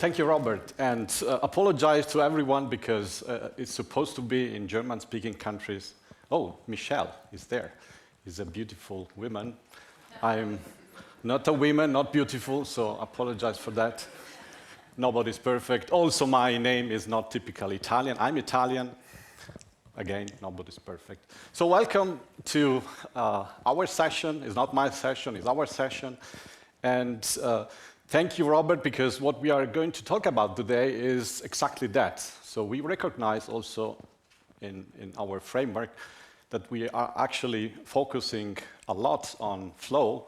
thank you, Robert, and apologize to everyone because it's supposed to be in German-speaking countries. Oh, Michele is there. She's a beautiful woman. I'm not a woman, not beautiful, so apologize for that. Nobody's perfect. Also, my name is not typically Italian. I'm Italian. Again, nobody's perfect. So welcome to our session. It's not my session, it's our session. And thank you, Robert, because what we are going to talk about today is exactly that. So we recognize also in our framework that we are actually focusing a lot on flow,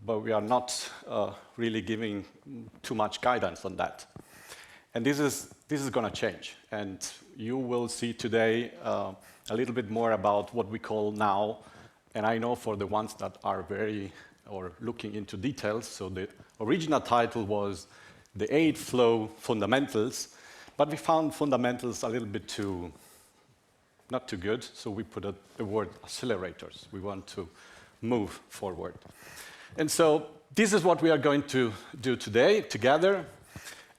but we are not really giving too much guidance on that. And this is going to change. And you will see today a little bit more about what we call now. And I know for the ones that are looking into details, so the original title was the 8 Flow Fundamentals, but we found fundamentals a little bit not too good, so we put the word accelerators. We want to move forward. And so this is what we are going to do today together.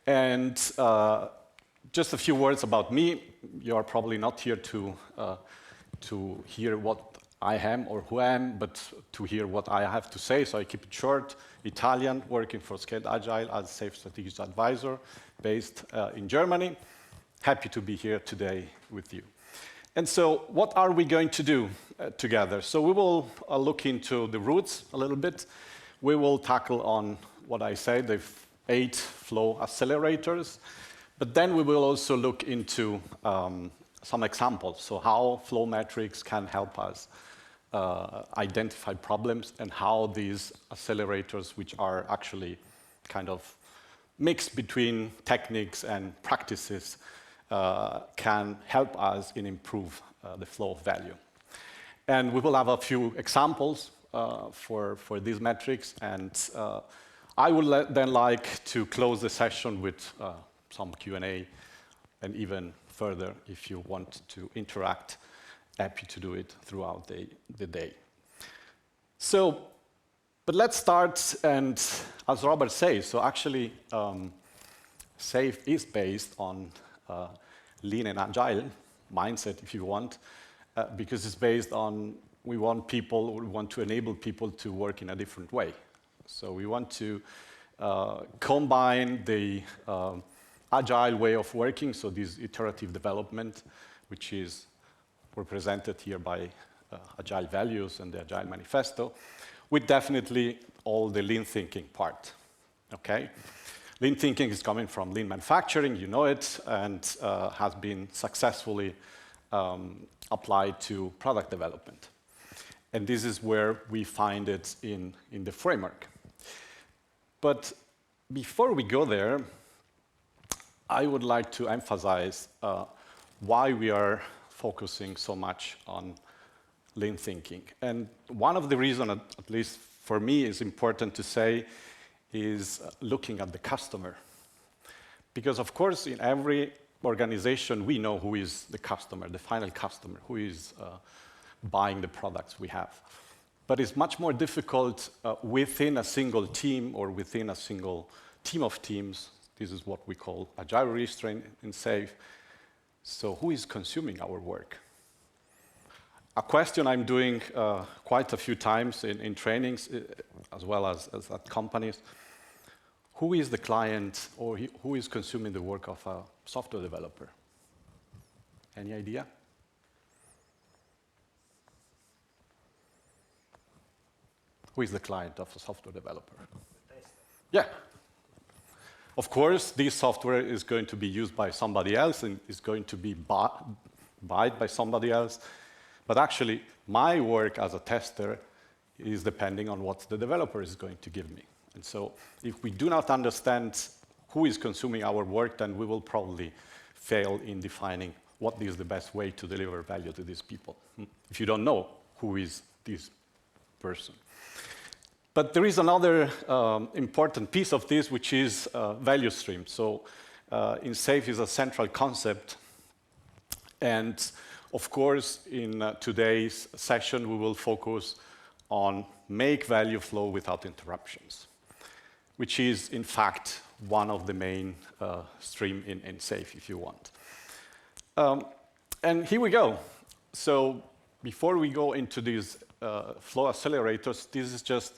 And just a few words about me. You are probably not here to hear what I am or who I am, but to hear what I have to say, so I keep it short. Italian, working for Scaled Agile as Safe Strategic Advisor, based in Germany. Happy to be here today with you. And so what are we going to do together? So we will look into the roots a little bit. We will tackle on what I said, the 8 flow accelerators, but then we will also look into some examples, so how flow metrics can help us identify problems and how these accelerators, which are actually kind of mixed between techniques and practices, can help us in improve the flow of value. And we will have a few examples for these metrics, and I would then like to close the session with some Q&A, and even further, if you want to interact, happy to do it throughout the day. So, but let's start, and as Robert says, so actually SAFe is based on lean and agile mindset, if you want, because it's based on we want to enable people to work in a different way. So we want to combine the agile way of working, so this iterative development, which is represented here by Agile Values and the Agile Manifesto, with definitely all the lean thinking part, okay? Lean thinking is coming from lean manufacturing, you know it, and has been successfully applied to product development. And this is where we find it in the framework. But before we go there, I would like to emphasize why we are focusing so much on lean thinking. And one of the reasons, at least for me, is important to say is looking at the customer. Because of course, in every organization, we know who is the customer, the final customer, who is buying the products we have. But it's much more difficult within a single team or within a single team of teams. This is what we call Agile Release Trains in SAFe. So who is consuming our work? A question I'm doing quite a few times in trainings, as well as at companies, who is the client or who is consuming the work of a software developer? Any idea? Who is the client of a software developer? Yeah. Of course, this software is going to be used by somebody else and is going to be bought by somebody else. But actually, my work as a tester is depending on what the developer is going to give me. And so if we do not understand who is consuming our work, then we will probably fail in defining what is the best way to deliver value to these people, if you don't know who is this person. But there is another important piece of this, which is value stream. So in SAFe is a central concept. And of course, in today's session, we will focus on make value flow without interruptions, which is, in fact, one of the main stream in SAFe, if you want. And here we go. So before we go into these flow accelerators, this is just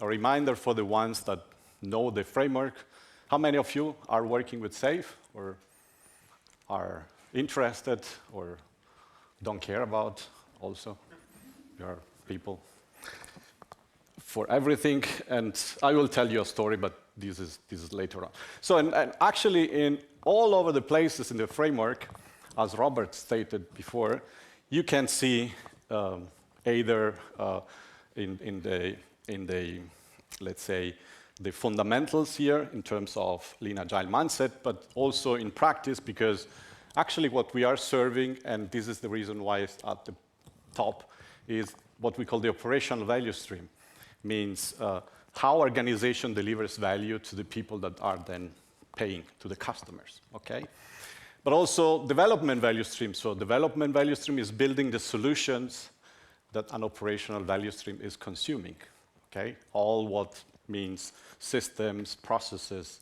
a reminder for the ones that know the framework. How many of you are working with SAFe or are interested or don't care about also? There are people for everything, and I will tell you a story, but this is later on. So and actually in all over the places in the framework, as Robert stated before, you can see either in the let's say the fundamentals here in terms of lean agile mindset, but also in practice, because actually what we are serving, and this is the reason why it's at the top, is what we call the operational value stream. Means how organization delivers value to the people that are then paying to the customers, okay? But also development value stream. So development value stream is building the solutions that an operational value stream is consuming, okay? All what means systems, processes,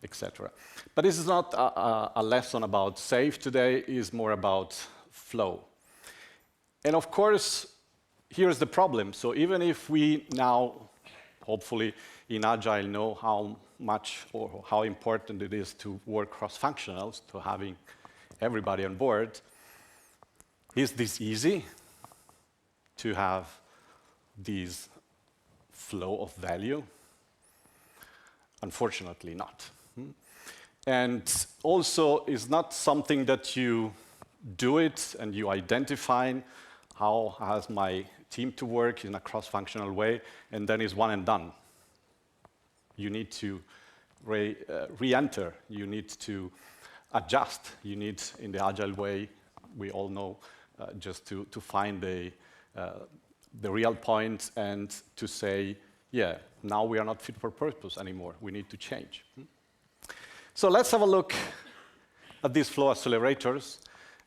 etc. But this is not a lesson about SAFe today, it is more about flow. And of course, here's the problem. So even if we now, hopefully in Agile, know how much or how important it is to work cross-functionals, to having everybody on board, is this easy to have this flow of value? Unfortunately not. And also, it's not something that you do it and you identify how has my team to work in a cross-functional way, and then it's one and done. You need to re-enter, you need to adjust, you need, in the Agile way, we all know, just to find the real point and to say, yeah, now we are not fit for purpose anymore, we need to change. So let's have a look at these flow accelerators.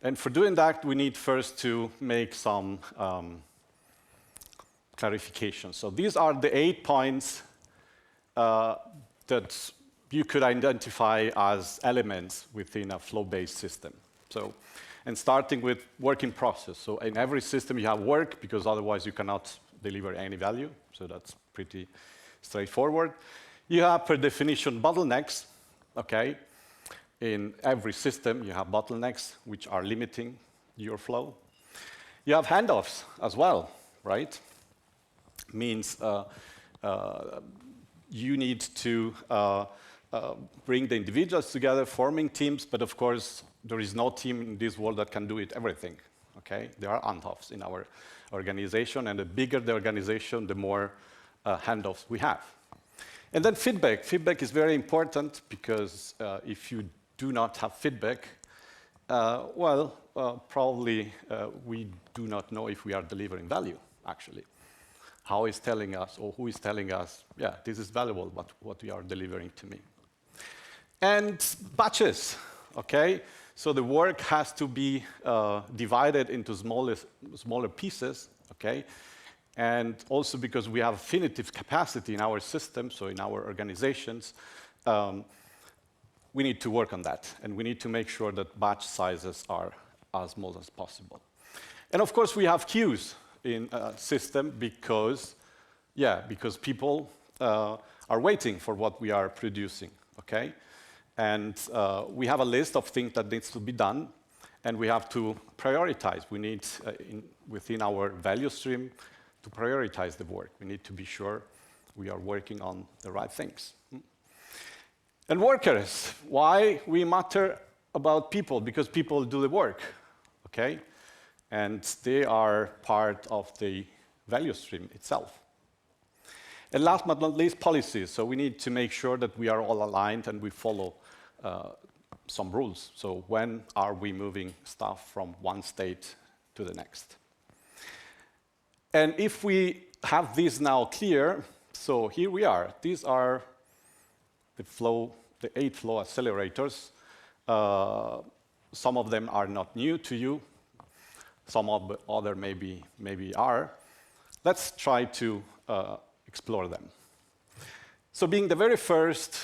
And for doing that, we need first to make some clarification. So these are the 8 points that you could identify as elements within a flow-based system. So, and starting with working process. So in every system you have work, because otherwise you cannot deliver any value. So that's pretty straightforward. You have, per definition, bottlenecks. Okay. In every system, you have bottlenecks, which are limiting your flow. You have handoffs as well, right? Means you need to bring the individuals together, forming teams, but of course, there is no team in this world that can do it everything, okay? There are handoffs in our organization, and the bigger the organization, the more handoffs we have. And then feedback. Feedback is very important because if you do not have feedback, probably we do not know if we are delivering value, actually. How is telling us, or who is telling us, yeah, this is valuable, but what you are delivering to me. And batches, okay? So the work has to be divided into smaller pieces, okay? And also because we have finite capacity in our system, so in our organizations, we need to work on that. And we need to make sure that batch sizes are as small as possible. And of course, we have queues in a system because people are waiting for what we are producing, okay? And we have a list of things that needs to be done, and we have to prioritize. We need, within our value stream, to prioritize the work. We need to be sure we are working on the right things. And workers, why we matter about people? Because people do the work, okay? And they are part of the value stream itself. And last but not least, policies. So we need to make sure that we are all aligned and we follow some rules. So when are we moving stuff from one state to the next? And if we have this now clear, so here we are. These are the 8 flow accelerators. Some of them are not new to you. Some of the other maybe are. Let's try to explore them. So being the very first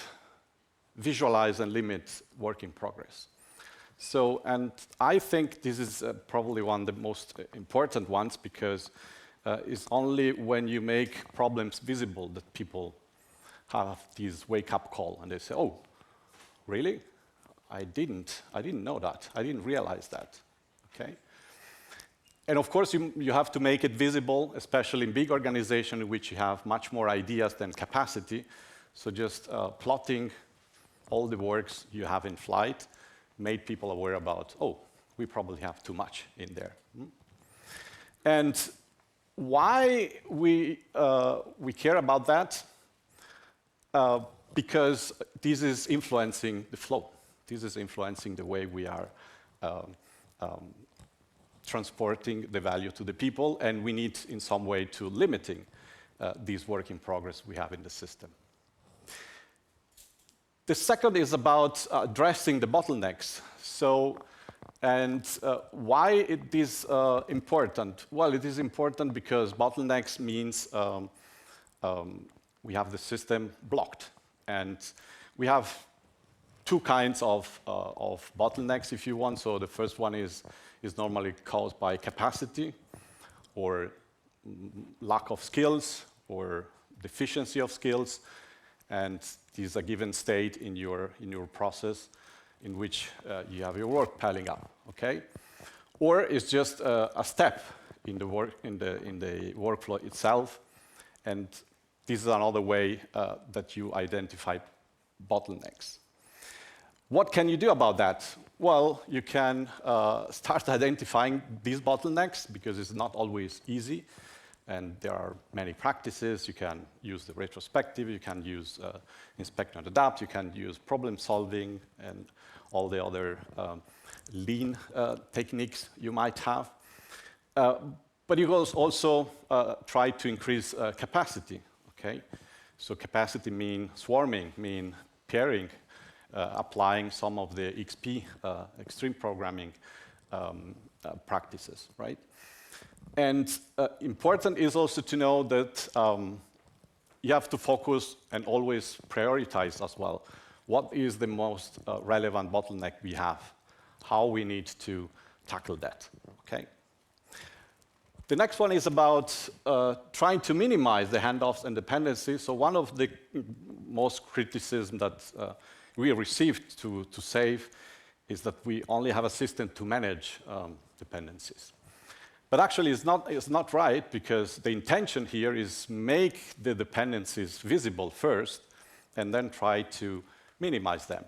visualize and limit work in progress. So, and I think this is probably one of the most important ones, because it's only when you make problems visible that people have this wake-up call and they say, oh, really? I didn't know that. I didn't realize that, okay? And of course, you have to make it visible, especially in big organizations in which you have much more ideas than capacity. So just plotting all the works you have in flight made people aware about, oh, we probably have too much in there. And why we care about that? Because this is influencing the flow. This is influencing the way we are transporting the value to the people, and we need in some way to limiting this work in progress we have in the system. The second is about addressing the bottlenecks. So, and why it is important? Well, it is important because bottlenecks means we have the system blocked. And we have two kinds of bottlenecks, if you want. So the first one is normally caused by capacity or lack of skills or deficiency of skills. And this is a given state in your process in which you have your work piling up, okay? Or it's just a step in the workflow itself. And this is another way that you identify bottlenecks. What can you do about that? Well, you can start identifying these bottlenecks, because it's not always easy. And there are many practices. You can use the retrospective, you can use inspect and adapt, you can use problem solving, and all the other lean techniques you might have. But you can also try to increase capacity, okay? So capacity mean swarming, mean pairing, applying some of the XP, extreme programming practices, right? And important is also to know that you have to focus and always prioritize as well. What is the most relevant bottleneck we have? How we need to tackle that, okay? The next one is about trying to minimize the handoffs and dependencies. So one of the most criticism that we received to save is that we only have a system to manage dependencies. But actually, it's not right, because the intention here is make the dependencies visible first, and then try to minimize them.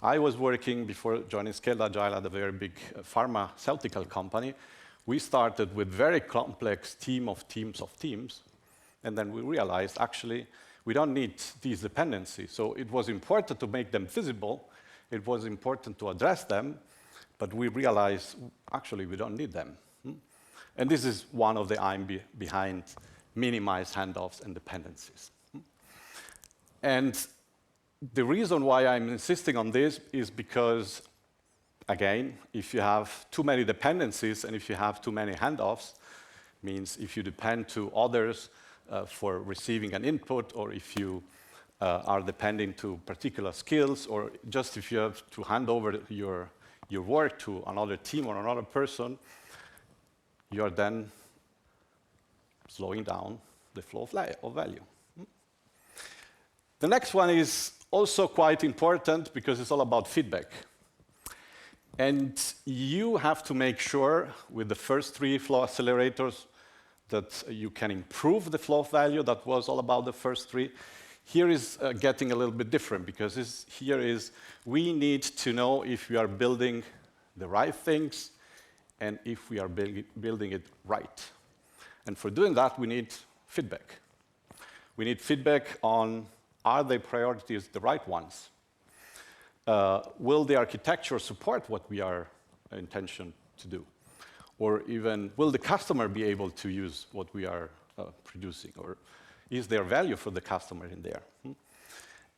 I was working, before joining Scaled Agile, at a very big pharmaceutical company. We started with very complex team of teams, and then we realized, actually, we don't need these dependencies. So it was important to make them visible. It was important to address them, but we realized, actually, we don't need them. And this is one of the aim behind minimize handoffs and dependencies. And the reason why I'm insisting on this is because, again, if you have too many dependencies and if you have too many handoffs, means if you depend to others for receiving an input, or if you are depending to particular skills, or just if you have to hand over your work to another team or another person, you are then slowing down the flow of value. The next one is also quite important, because it's all about feedback. And you have to make sure with the first 3 flow accelerators that you can improve the flow of value. That was all about the first 3. Here is getting a little bit different, because here is we need to know if we are building the right things and if we are building it right. And for doing that, we need feedback. We need feedback on, are the priorities the right ones? Will the architecture support what we are intention to do? Or even, will the customer be able to use what we are producing? Or is there value for the customer in there?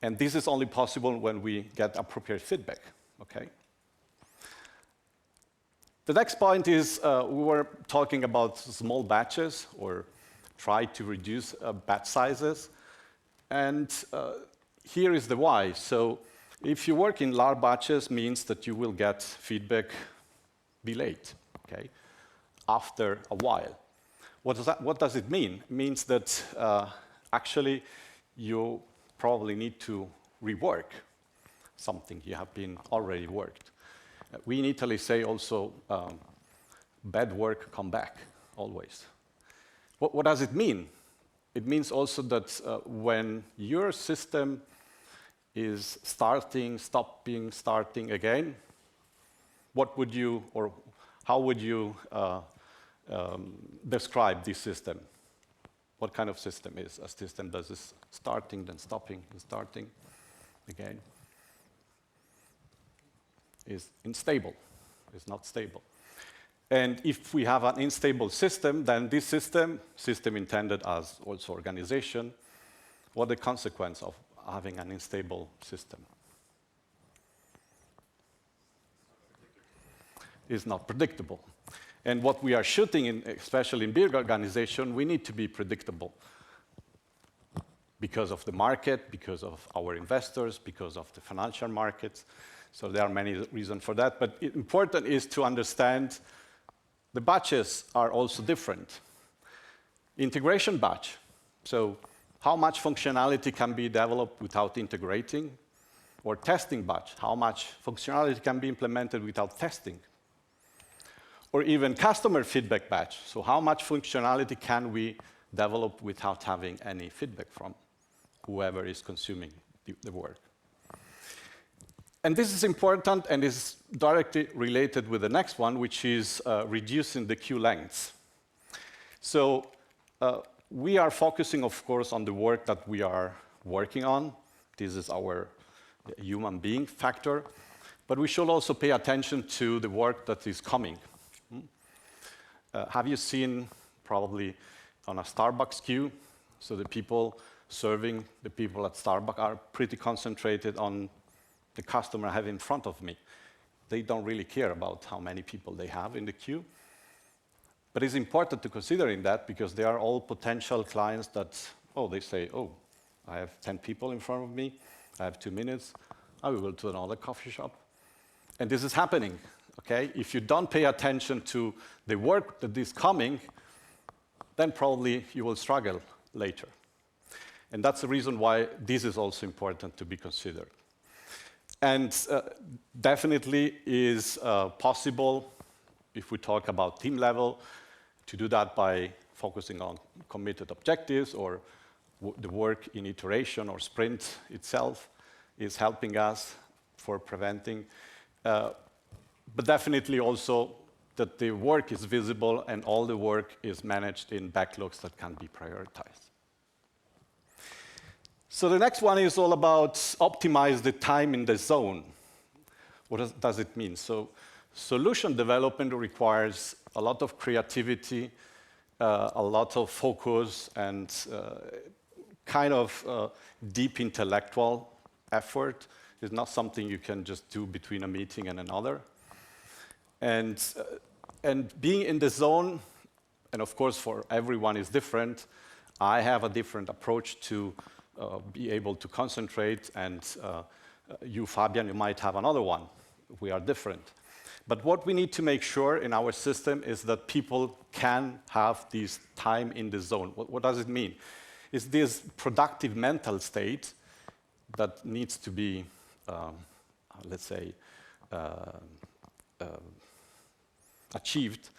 And this is only possible when we get appropriate feedback, okay? The next point is we were talking about small batches, or try to reduce batch sizes. And here is the why. So If you work in large batches, means that you will get feedback delayed, okay, after a while. What does it mean? It means that actually you probably need to rework something you have been already worked. We in Italy say also, bad work come back, always. What does it mean? It means also that when your system is starting, stopping, starting again, what would you, or how would you describe this system? What kind of system is a system that is starting, then stopping, and starting again? Is unstable, is not stable. And if we have an unstable system, then this system intended as also organization, what the consequence of having an unstable system? Is not predictable. And what we are shooting in, especially in big organization, we need to be predictable because of the market, because of our investors, because of the financial markets. So there are many reasons for that, but important is to understand the batches are also different. Integration batch, so how much functionality can be developed without integrating? Or testing batch, how much functionality can be implemented without testing? Or even customer feedback batch, so how much functionality can we develop without having any feedback from whoever is consuming the work? And this is important and is directly related with the next one, which is reducing the queue lengths. So we are focusing, of course, on the work that we are working on. This is our human being factor. But we should also pay attention to the work that is coming. Have you seen probably on a Starbucks queue? So the people serving the people at Starbucks are pretty concentrated on the customer I have in front of me. They don't really care about how many people they have in the queue. But it's important to consider in that because they are all potential clients that, they say, I have 10 people in front of me, I have 2 minutes, I will go to another coffee shop. And this is happening, okay? If you don't pay attention to the work that is coming, then probably you will struggle later. And that's the reason why this is also important to be considered. And definitely is possible, if we talk about team level, to do that by focusing on committed objectives or the work in iteration or sprint itself is helping us for preventing. But definitely also that the work is visible and all the work is managed in backlogs that can be prioritized. So the next one is all about optimize the time in the zone. What does it mean? So solution development requires a lot of creativity, a lot of focus, and kind of deep intellectual effort. It's not something you can just do between a meeting and another. And being in the zone, and of course for everyone is different, I have a different approach to be able to concentrate, and you, Fabian, you might have another one. We are different. But what we need to make sure in our system is that people can have this time in the zone. What does it mean? It's this productive mental state that needs to be, let's say, achieved.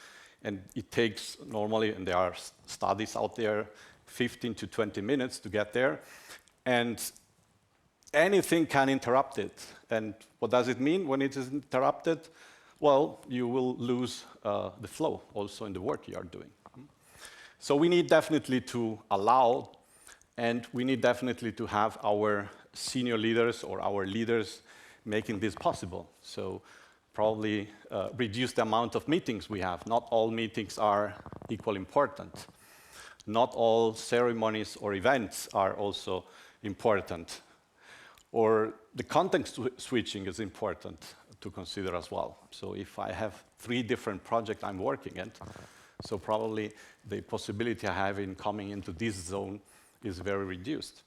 And it takes normally, and there are studies out there, 15 to 20 minutes to get there. And anything can interrupt it. And what does it mean when it is interrupted? Well, you will lose the flow also in the work you are doing. So we need definitely to allow, and we need definitely to have our senior leaders or our leaders making this possible. So probably reduce the amount of meetings we have. Not all meetings are equally important. Not all ceremonies or events are also important. Or the context switching is important to consider as well. So if I have 3 different projects I'm working at, so probably the possibility I have in coming into this zone is very reduced.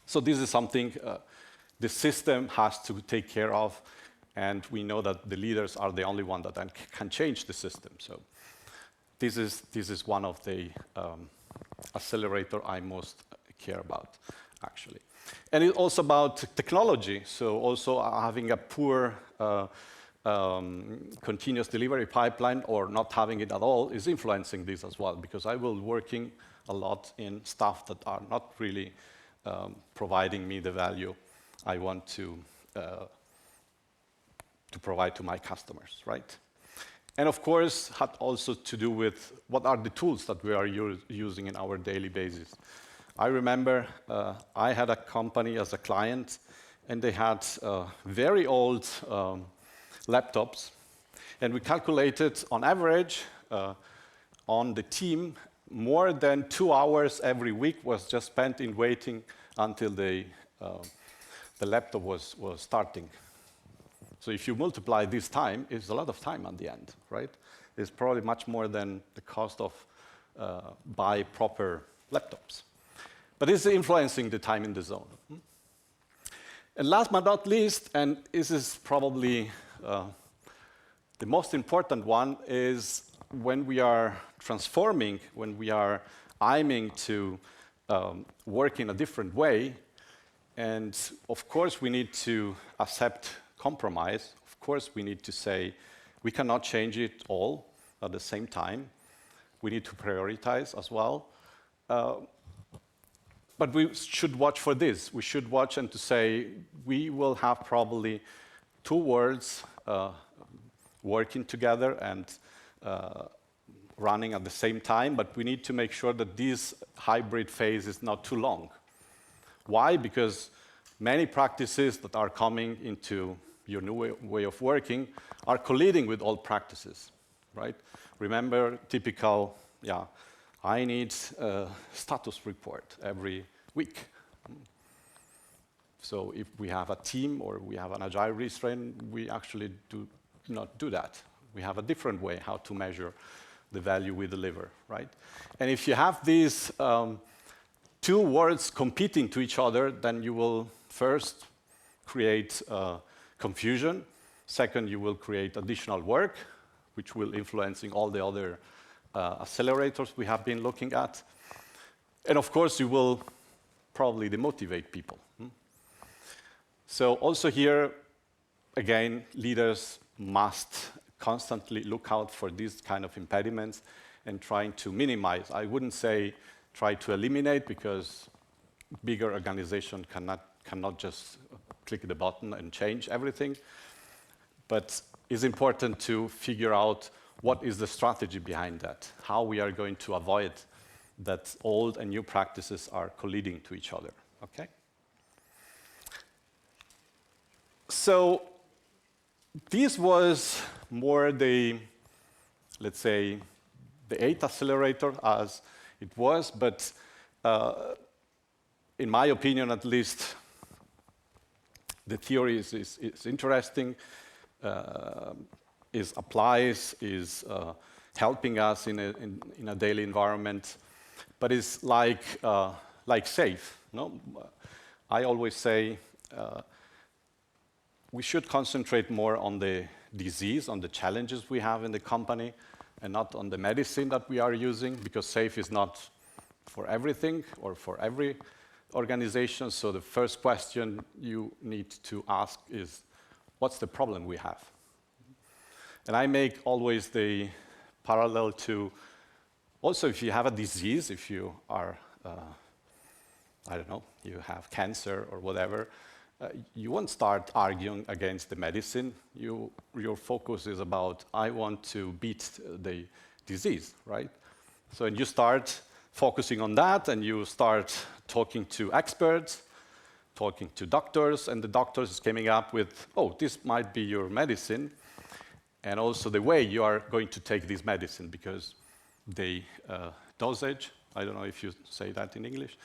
So this is something the system has to take care of, and we know that the leaders are the only one that then can change the system. So this is one of the accelerator I most care about, actually. And it's also about technology. So also having a poor continuous delivery pipeline or not having it at all is influencing this as well, because I will working a lot in stuff that are not really providing me the value I want to provide to my customers, right? And of course, had also to do with what are the tools that we are using in our daily basis. I remember I had a company as a client, and they had very old laptops, and we calculated on average on the team, more than 2 hours every week was just spent in waiting until the laptop was starting. So if you multiply this time, it's a lot of time at the end, right? It's probably much more than the cost of buy proper laptops. But it's influencing the time in the zone. And last but not least, and this is probably the most important one, is when we are transforming, when we are aiming to work in a different way, and of course we need to accept compromise. Of course we need to say we cannot change it all at the same time. We need to prioritize as well. But we should watch for this. We should watch and to say we will have probably 2 worlds working together and running at the same time, but we need to make sure that this hybrid phase is not too long. Why? Because many practices that are coming into your new way of working are colliding with old practices, right? Remember typical, I need a status report every week. So if we have a team or we have an Agile Release Train, we actually do not do that. We have a different way how to measure the value we deliver, right? And if you have these 2 worlds competing to each other, then you will first create confusion. Second, you will create additional work, which will influencing all the other accelerators we have been looking at. And of course, you will probably demotivate people. So also here, again, leaders must constantly look out for these kind of impediments and trying to minimize. I wouldn't say try to eliminate, because bigger organization cannot just click the button and change everything. But it's important to figure out what is the strategy behind that, how we are going to avoid that old and new practices are colliding to each other, okay? So this was more the, let's say, the 8 accelerator as it was, but in my opinion, at least, the theory is interesting, applies, is helping us in a daily environment, but it's like safe. No? I always say we should concentrate more on the disease, on the challenges we have in the company, and not on the medicine that we are using, because safe is not for everything or for every organization. So the first question you need to ask is, what's the problem we have? And I make always the parallel to, also if you have a disease, if you are, I don't know, you have cancer or whatever, you won't start arguing against the medicine. Your focus is about, I want to beat the disease, right? So and you start focusing on that, and you start talking to experts, talking to doctors, and the doctors is coming up with, oh, this might be your medicine, and also the way you are going to take this medicine, because the dosage, I don't know if you say that in English,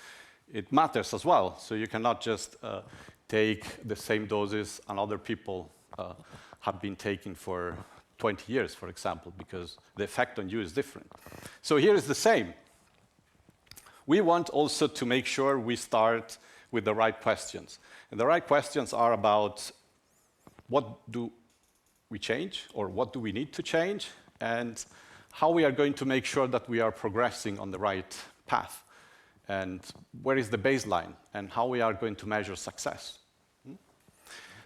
it matters as well. So you cannot just take the same doses and other people have been taking for 20 years, for example, because the effect on you is different. So here is the same. We want also to make sure we start with the right questions. And the right questions are about what do we change, or what do we need to change, and how we are going to make sure that we are progressing on the right path, and where is the baseline, and how we are going to measure success.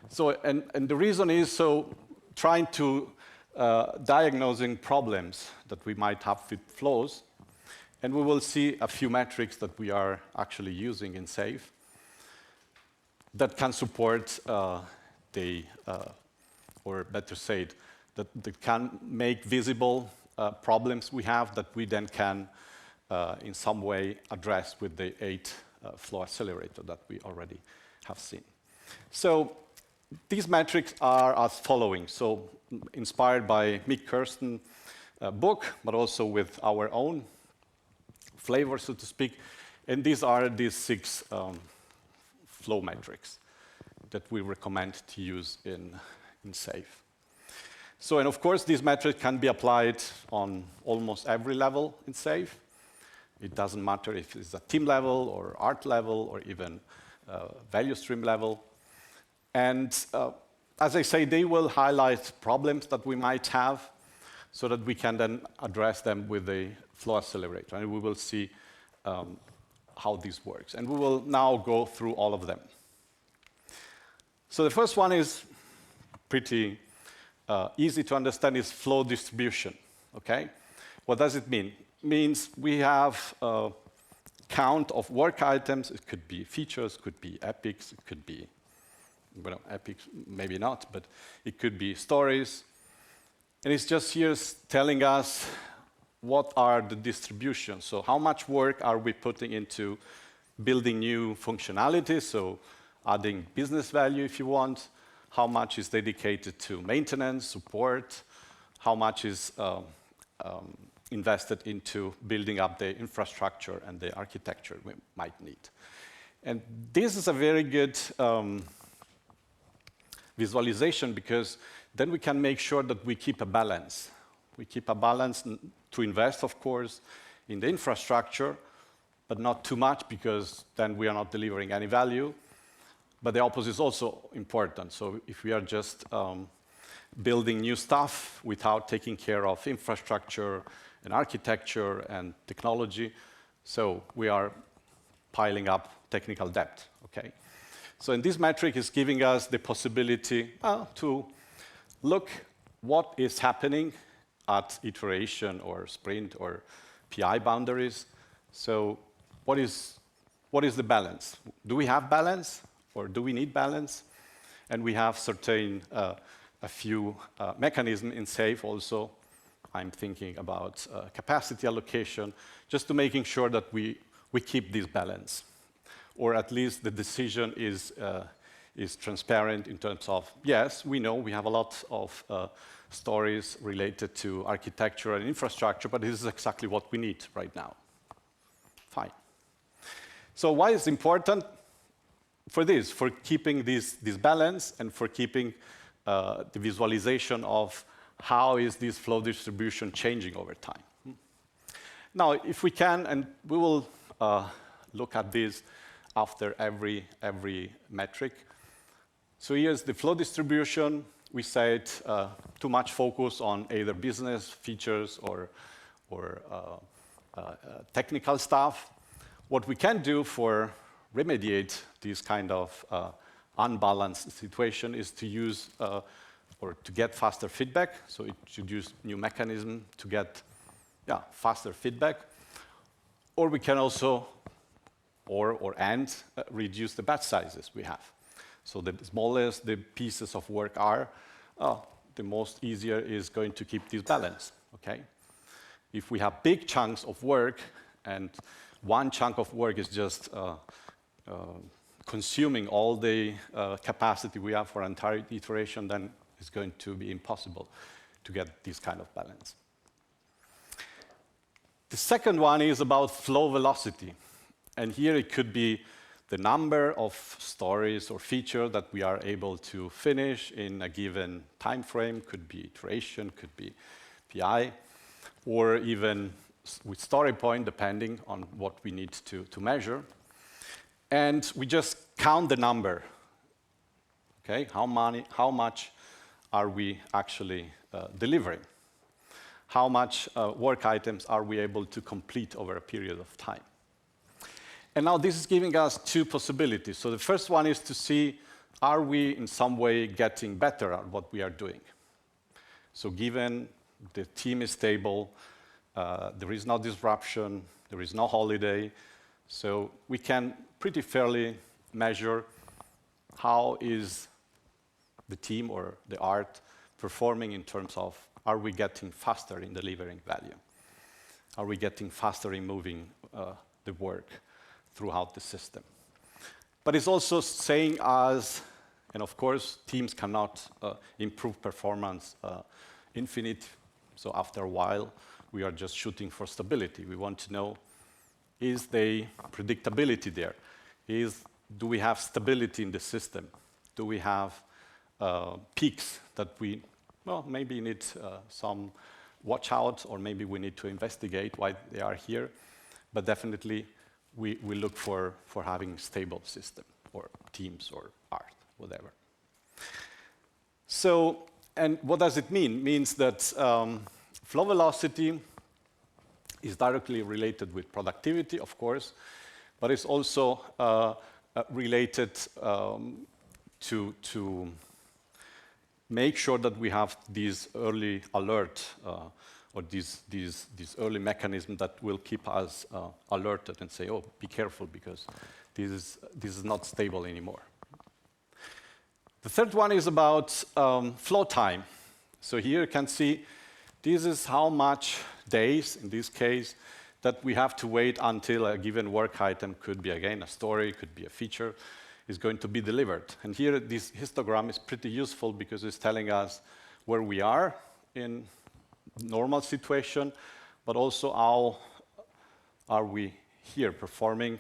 So, and the reason is so trying to diagnosing problems that we might have with flows, and we will see a few metrics that we are actually using in SAFe that can support or better said, that can make visible problems we have that we then can in some way address with the 8 flow accelerator that we already have seen. So these metrics are as following. So inspired by Mick Kirsten book, but also with our own flavor, so to speak. And these are these 6 flow metrics that we recommend to use in SAFe. So, and of course, these metrics can be applied on almost every level in SAFe. It doesn't matter if it's a team level or art level or even value stream level. And as I say, they will highlight problems that we might have so that we can then address them with the flow accelerator. And we will see how this works. And we will now go through all of them. So the first one is pretty easy to understand, is flow distribution. Okay? What does it mean? It means we have a count of work items. It could be features, could be epics, it could be, well, epics maybe not, but it could be stories. And it's just here telling us what are the distributions. So how much work are we putting into building new functionalities, so adding business value if you want, how much is dedicated to maintenance, support, how much is invested into building up the infrastructure and the architecture we might need. And this is a very good visualization, because then we can make sure that we keep a balance. We keep a balance to invest, of course, in the infrastructure, but not too much, because then we are not delivering any value. But the opposite is also important. So if we are just building new stuff without taking care of infrastructure and architecture and technology, so we are piling up technical debt. Okay? So and this metric is giving us the possibility to look what is happening at iteration or sprint or PI boundaries. So what is the balance? Do we have balance? Or do we need balance? And we have certain a few mechanisms in SAFe also. I'm thinking about capacity allocation, just to making sure that we keep this balance, or at least the decision is transparent in terms of, yes, we know we have a lot of stories related to architecture and infrastructure, but this is exactly what we need right now. Fine. So why is it important? For this, for keeping this balance and for keeping the visualization of how is this flow distribution changing over time. Now, if we can, and we will look at this after every metric. So here's the flow distribution. We said too much focus on either business features or technical stuff. What we can do for remediate this kind of unbalanced situation is to use or to get faster feedback. So it should use new mechanism to get faster feedback. Or we can also reduce the batch sizes we have. So the smallest the pieces of work are, the most easier is going to keep this balance. Okay? If we have big chunks of work and one chunk of work is just consuming all the capacity we have for entire iteration, then it's going to be impossible to get this kind of balance. The second one is about flow velocity. And here it could be the number of stories or features that we are able to finish in a given time frame, could be iteration, could be PI, or even with story point, depending on what we need to measure. And we just count the number. Okay, how much are we actually delivering? How much work items are we able to complete over a period of time? And now this is giving us two possibilities. So the first one is to see, are we in some way getting better at what we are doing? So given the team is stable, there is no disruption, there is no holiday, so we can pretty fairly measure how is the team or the art performing in terms of, are we getting faster in delivering value? Are we getting faster in moving the work throughout the system? But it's also saying us, and of course, teams cannot improve performance infinite, so after a while, we are just shooting for stability. We want to know, is the predictability there? Do we have stability in the system? Do we have peaks that we, well, maybe need some watch out, or maybe we need to investigate why they are here. But definitely, we look for having stable system, or teams, or art, whatever. So, and what does it mean? It means that flow velocity is directly related with productivity, of course, but it's also related to make sure that we have these early alert or these early mechanisms that will keep us alerted and say, oh, be careful because this is not stable anymore. The third one is about flow time. So here you can see this is how much days, in this case, that we have to wait until a given work item, could be again a story, could be a feature, is going to be delivered. And here this histogram is pretty useful because it's telling us where we are in normal situation, but also how are we here performing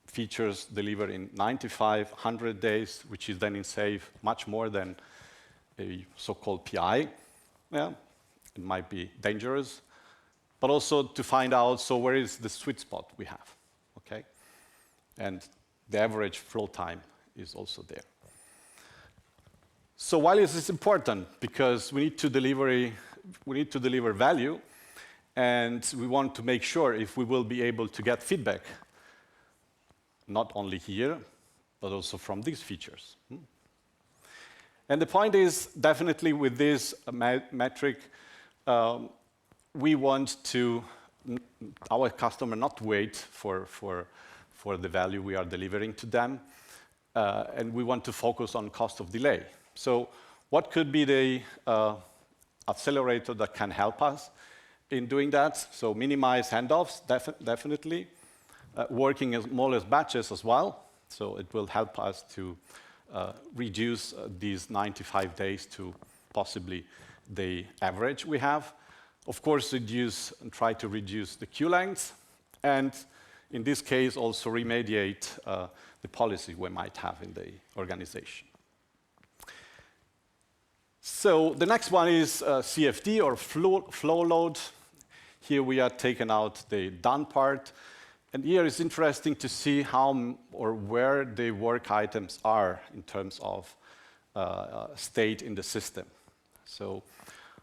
features delivered in 95, 100 days, which is then in save much more than a so-called PI. Yeah, it might be dangerous, but also to find out, so where is the sweet spot we have, okay? And the average flow time is also there. So why is this important? Because we need to deliver value, and we want to make sure if we will be able to get feedback, not only here, but also from these features. And the point is, definitely with this metric, we want to our customer not wait for the value we are delivering to them, and we want to focus on cost of delay. So what could be the accelerator that can help us in doing that? So minimize handoffs, definitely. Working as more or less batches as well, so it will help us to reduce these 95 days to possibly the average we have. Of course, try to reduce the queue length, and in this case, also remediate the policy we might have in the organization. So the next one is CFD, or flow load. Here we are taking out the done part. And here it's interesting to see how or where the work items are in terms of state in the system. So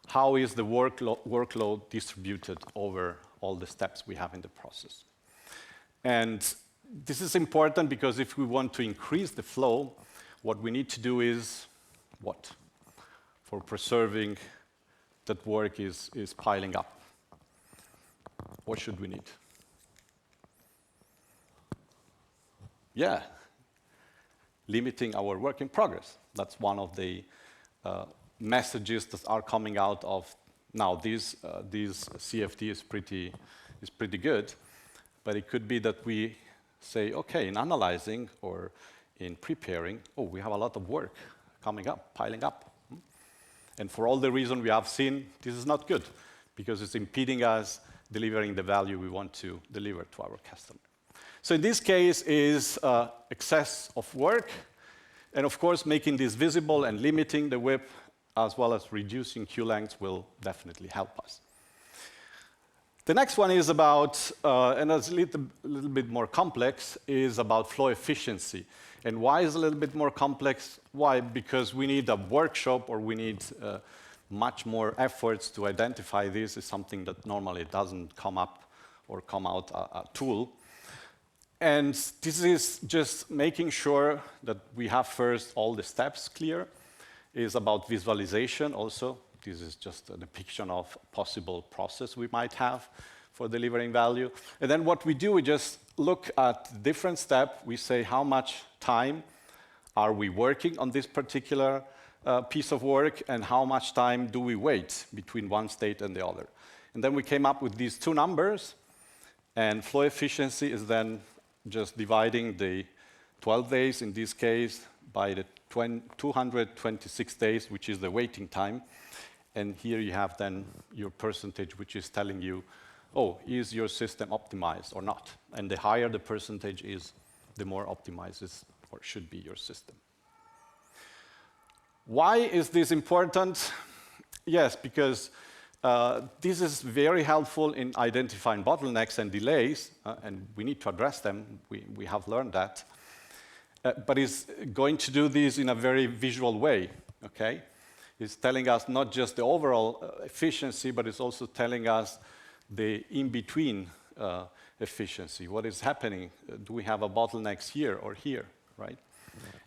how is the workload distributed over all the steps we have in the process? And this is important because if we want to increase the flow, what we need to do is what? For preserving that work is piling up. What should we need? Yeah, limiting our work in progress. That's one of the messages that are coming out of now. This CFD is pretty good, but it could be that we say, okay, in analyzing or in preparing, oh, we have a lot of work coming up, piling up. And for all the reasons we have seen, this is not good because it's impeding us delivering the value we want to deliver to our customer. So in this case is excess of work, and of course making this visible and limiting the WIP as well as reducing queue lengths will definitely help us. The next one is about, and it's a little bit more complex, is about flow efficiency. And why is it a little bit more complex? Why? Because we need a workshop, or we need much more efforts to identify this. Is something that normally doesn't come up or come out a tool. And this is just making sure that we have first all the steps clear. Is about visualization also. This is just a depiction of possible process we might have for delivering value. And then what we do, we just look at different steps. We say how much time are we working on this particular piece of work, and how much time do we wait between one state and the other. And then we came up with these two numbers, and flow efficiency is then just dividing the 12 days in this case by the 226 days, which is the waiting time. And here you have then your percentage, which is telling you, oh, is your system optimized or not? And the higher the percentage is, the more optimized is or should be your system. Why is this important? Yes, because this is very helpful in identifying bottlenecks and delays, and we need to address them. We have learned that. But it's going to do this in a very visual way, okay? It's telling us not just the overall efficiency, but it's also telling us the in-between efficiency. What is happening? Do we have a bottlenecks here or here, right?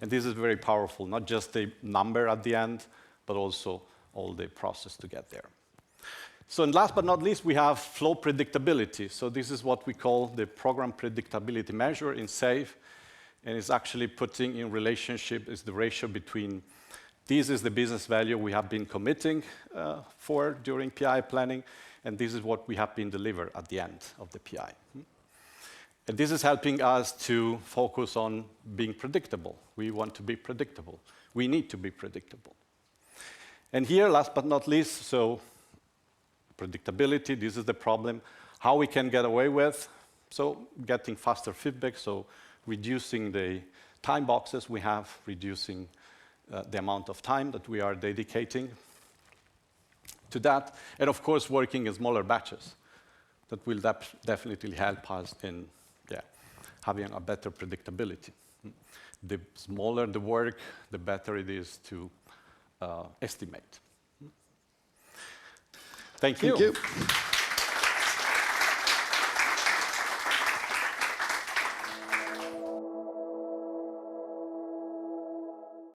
And this is very powerful, not just the number at the end, but also all the process to get there. So, and last but not least, we have flow predictability. So this is what we call the program predictability measure in SAFe, and it's actually putting in relationship is the ratio between this is the business value we have been committing for during PI planning, and this is what we have been delivered at the end of the PI. And this is helping us to focus on being predictable. We want to be predictable. We need to be predictable. And here, last but not least, so predictability, this is the problem. How we can get away with, so getting faster feedback, so reducing the time boxes we have, reducing the amount of time that we are dedicating to that, and of course working in smaller batches. That will definitely help us in having a better predictability. The smaller the work, the better it is to estimate. Thank you. Thank you.